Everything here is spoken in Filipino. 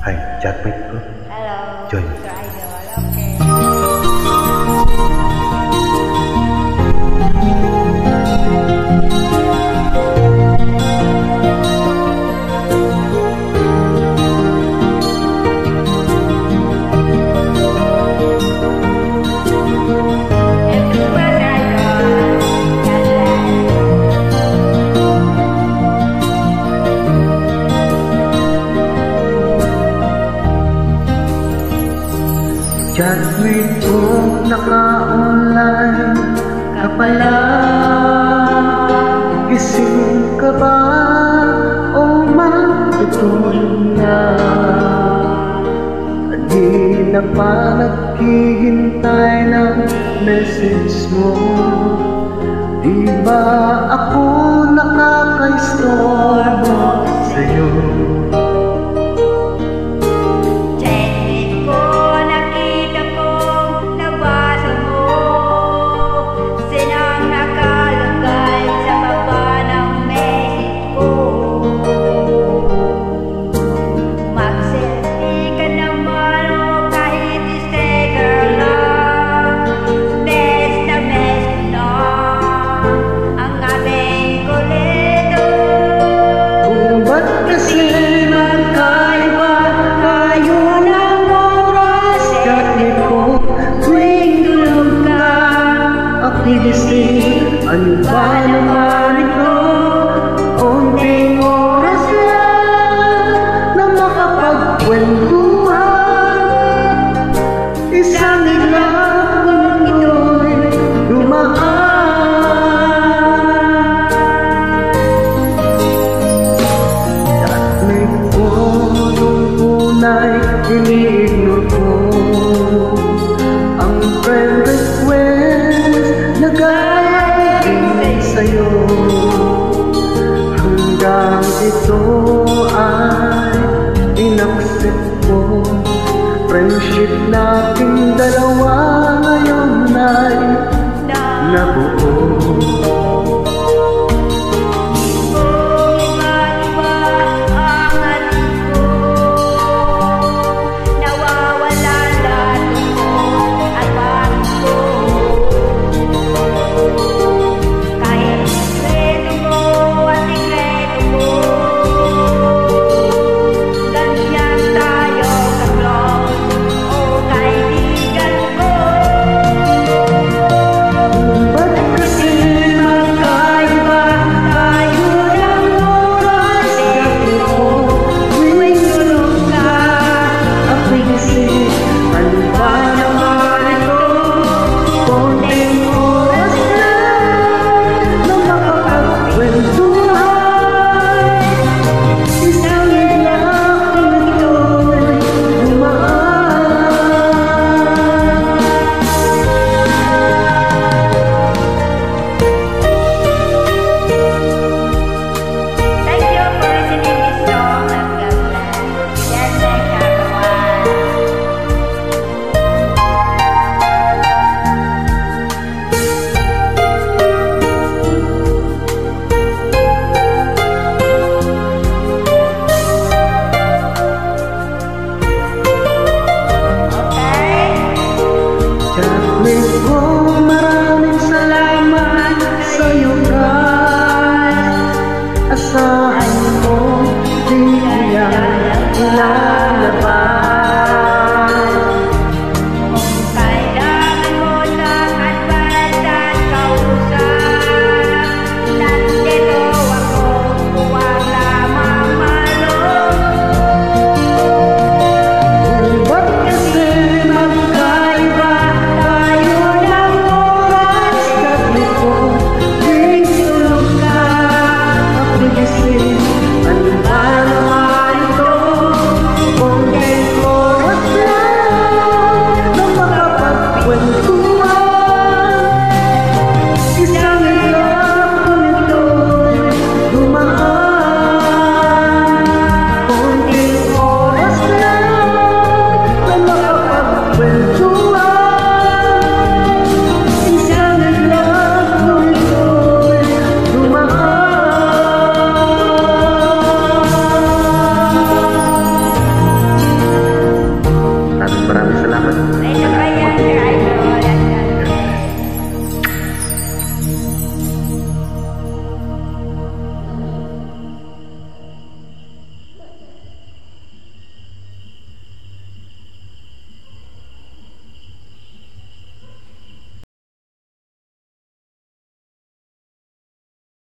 Hai, chatmate ko. Hello. Join. Sir Idol. Okay. Chatmate ko, naka-online ka pala. Gising ka ba? O matutulog na? Di na pa naghihintay ng message mo. Di ba ako nakaka-istorbo sa'yo? Ano ba naman ito? Konting oras lang na makapagkwentuhan. Isang ilang ito'y dumaan. Chatmate ko nung una'y iniignore ko ang friend request na sa'yo. Hanggang ito ay inaccept ko. Friendship nating dalawa ngayon ay nabuo. Chatmate ko, maraming salamat sa'yo guys. Asahan mo, di yan lalabas.